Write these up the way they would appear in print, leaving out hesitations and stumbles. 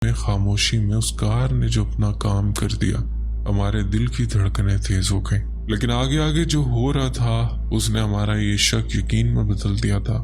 خاموشی میں اس کار نے جو اپنا کام کر دیا، ہمارے دل کی دھڑکنیں تیز ہو گئیں۔ لیکن آگے آگے جو ہو رہا تھا اس نے ہمارا یہ شک یقین میں بدل دیا تھا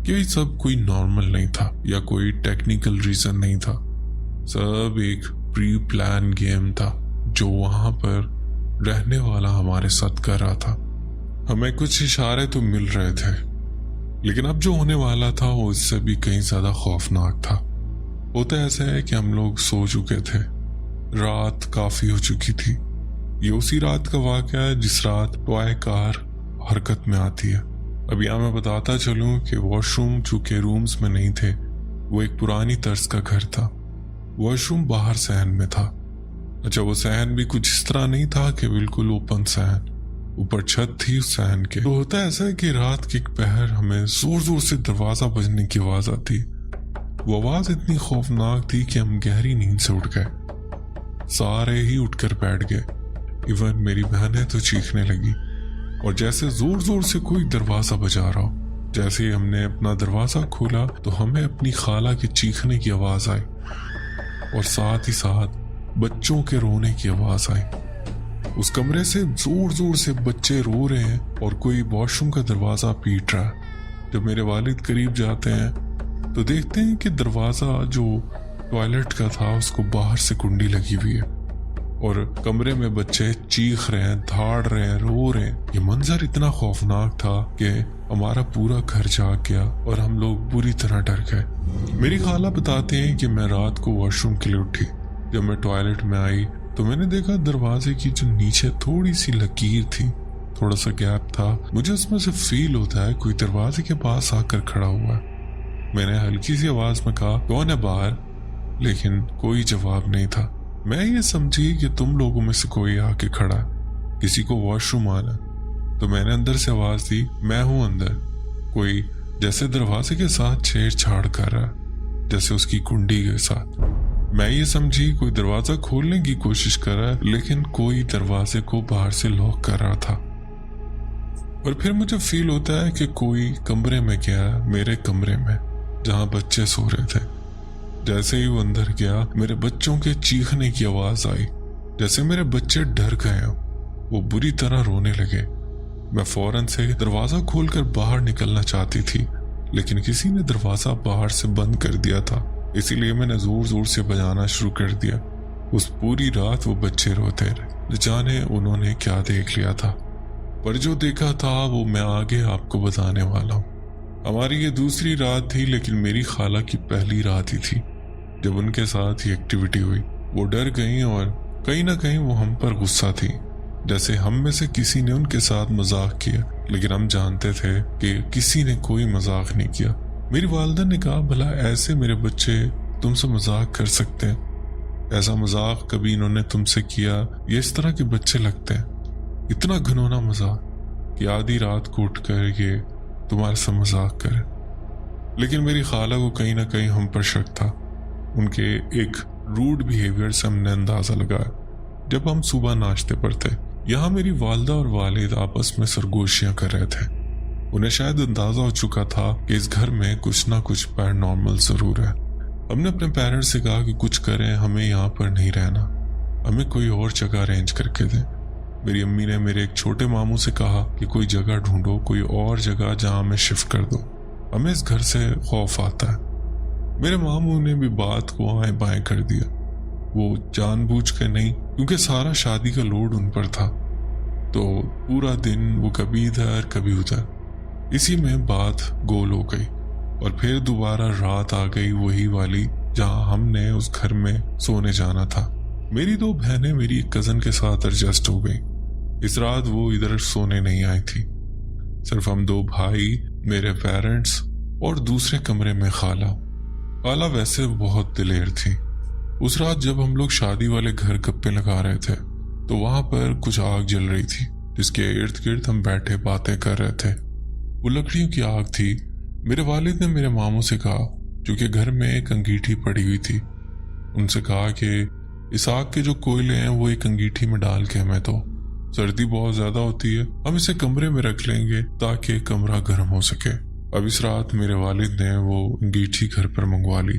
کہ یہ سب کوئی نارمل نہیں تھا یا کوئی ٹیکنیکل ریزن نہیں تھا، سب ایک پری پلان گیم تھا جو وہاں پر رہنے والا ہمارے ساتھ کر رہا تھا۔ ہمیں کچھ اشارے تو مل رہے تھے، لیکن اب جو ہونے والا تھا وہ اس سے بھی کہیں زیادہ خوفناک تھا۔ ہوتا ایسا ہے کہ ہم لوگ سو چکے تھے، رات کافی ہو چکی تھی۔ یہ اسی رات کا واقعہ ہے جس رات ٹوائے کار حرکت میں آتی ہے۔ اب یہاں میں بتاتا چلوں کہ واش روم چونکہ رومز میں نہیں تھے، وہ ایک پرانی طرز کا گھر تھا۔ واش روم باہر صحن میں تھا۔ اچھا، وہ صحن بھی کچھ اس طرح نہیں تھا کہ بالکل اوپن صحن، اوپر چھت تھی اس صحن کے۔ تو ہوتا ایسا ہے کہ رات کے ایک پہر ہمیں زور زور سے دروازہ بجنے کی آواز آتی۔ وہ آواز اتنی خوفناک تھی کہ ہم گہری نیند سے اٹھ گئے، سارے ہی اٹھ کر بیٹھ گئے۔ ایون میری بہنیں تو چیخنے لگی، اور جیسے زور زور سے کوئی دروازہ بجا رہا ہو۔ جیسے ہی ہم نے اپنا دروازہ کھولا تو ہمیں اپنی خالہ کے چیخنے کی آواز آئی، اور ساتھ ہی ساتھ بچوں کے رونے کی آواز آئی۔ اس کمرے سے زور زور سے بچے رو رہے ہیں اور کوئی واش روم کا دروازہ پیٹ رہا ہے۔ جب میرے والد قریب جاتے ہیں تو دیکھتے ہیں کہ دروازہ جو ٹوائلٹ کا تھا اس کو باہر سے کنڈی لگی ہوئی ہے، اور کمرے میں بچے چیخ رہے ہیں، دھاڑ رہے ہیں، رو رہے ہیں۔ یہ منظر اتنا خوفناک تھا کہ ہمارا پورا گھر جاگ گیا اور ہم لوگ بری طرح ڈر گئے۔ میری خالہ بتاتے ہیں کہ میں رات کو واش روم کے لیے اٹھی۔ جب میں ٹوائلٹ میں آئی تو میں نے دیکھا دروازے کی جو نیچے تھوڑی سی لکیر تھی، تھوڑا سا گیپ تھا، مجھے اس میں سے فیل ہوتا ہے کوئی دروازے کے پاس آ کر کھڑا ہوا ہے۔ میں نے ہلکی سی آواز میں کہا، کون ہے باہر؟ لیکن کوئی جواب نہیں تھا۔ میں یہ سمجھی کہ تم لوگوں میں سے کوئی آ کے کھڑا ہے، کسی کو واش روم آنا۔ تو میں نے اندر سے آواز دی، میں ہوں اندر۔ کوئی جیسے دروازے کے ساتھ چھیڑ چھاڑ کر رہا، جیسے اس کی کنڈی کے ساتھ۔ میں یہ سمجھی کوئی دروازہ کھولنے کی کوشش کر رہا ہے، لیکن کوئی دروازے کو باہر سے لاک کر رہا تھا۔ اور پھر مجھے فیل ہوتا ہے کہ کوئی کمرے میں گیا، میرے کمرے میں جہاں بچے سو رہے تھے۔ جیسے ہی وہ اندر گیا میرے بچوں کے چیخنے کی آواز آئی، جیسے میرے بچے ڈر گئے ہوں، وہ بری طرح رونے لگے۔ میں فوراً سے دروازہ کھول کر باہر نکلنا چاہتی تھی، لیکن کسی نے دروازہ باہر سے بند کر دیا تھا، اسی لیے میں نے زور زور سے بجانا شروع کر دیا۔ اس پوری رات وہ بچے روتے رہے، جانے انہوں نے کیا دیکھ لیا تھا، پر جو دیکھا تھا وہ میں آگے آپ کو بتانے والا ہوں۔ ہماری یہ دوسری رات تھی، لیکن میری خالہ کی پہلی رات ہی تھی جب ان کے ساتھ یہ ایکٹیویٹی ہوئی۔ وہ ڈر گئیں اور کہیں نہ کہیں وہ ہم پر غصہ تھی، جیسے ہم میں سے کسی نے ان کے ساتھ مذاق کیا، لیکن ہم جانتے تھے کہ کسی نے کوئی مذاق نہیں کیا۔ میری والدہ نے کہا، بھلا ایسے میرے بچے تم سے مذاق کر سکتے ہیں؟ ایسا مذاق کبھی انہوں نے تم سے کیا؟ یہ اس طرح کے بچے لگتے ہیں، اتنا گھنونا مذاق کہ آدھی رات کو اٹھ کر یہ تمہارے سے مذاق کرے۔ لیکن میری خالہ کو کہیں نہ کہیں ہم پر شک تھا۔ ان کے ایک روڈ بیہیویئر سے ہم نے اندازہ لگایا جب ہم صبح ناشتے پر تھے۔ یہاں میری والدہ اور والد آپس میں سرگوشیاں کر رہے تھے۔ انہیں شاید اندازہ ہو چکا تھا کہ اس گھر میں کچھ نہ کچھ پیرا نارمل ضرور ہے۔ ہم نے اپنے پیرنٹس سے کہا کہ کچھ کریں، ہمیں یہاں پر نہیں رہنا، ہمیں کوئی اور جگہ ارینج کر کے دیں۔ میری امی نے میرے ایک چھوٹے ماموں سے کہا کہ کوئی جگہ ڈھونڈو، کوئی اور جگہ جہاں ہمیں شفٹ کر دو، ہمیں اس گھر سے خوف آتا ہے۔ میرے ماموں نے بھی بات کو آئیں بائیں کر دیا، وہ جان بوجھ کے نہیں، کیونکہ سارا شادی کا لوڈ ان پر تھا، تو پورا دن وہ کبھی ادھر کبھی ادھر، اسی میں بات گول ہو گئی۔ اور پھر دوبارہ رات آ گئی، وہی والی جہاں ہم نے اس گھر میں سونے جانا تھا۔ میری دو بہنیں میری ایک کزن کے ساتھ ایڈجسٹ ہو گئی۔ اس رات وہ ادھر سونے نہیں آئی تھی، صرف ہم دو بھائی، میرے پیرنٹس اور دوسرے کمرے میں خالہ۔ خالہ ویسے بہت دلیر تھی۔ اس رات جب ہم لوگ شادی والے گھر گپے لگا رہے تھے تو وہاں پر کچھ آگ جل رہی تھی، جس کے ارد گرد ہم بیٹھے باتیں کر رہے تھے۔ وہ لکڑیوں کی آگ تھی۔ میرے والد نے میرے ماموں سے کہا، چونکہ گھر میں ایک انگیٹھی پڑی ہوئی تھی، ان سے کہا کہ اس آگ کے جو کوئلے ہیں وہ ایک انگیٹھی میں ڈال کے ہمیں دو، سردی بہت زیادہ ہوتی ہے، ہم اسے کمرے میں رکھ لیں گے تاکہ کمرہ گرم ہو سکے۔ اب اس رات میرے والد نے وہ انگیٹھی گھر پر منگوا لی۔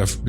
FB,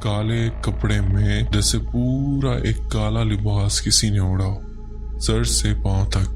کالے کپڑے میں جیسے پورا ایک کالا لباس کسی نے اوڑا ہو، سر سے پاؤں تک۔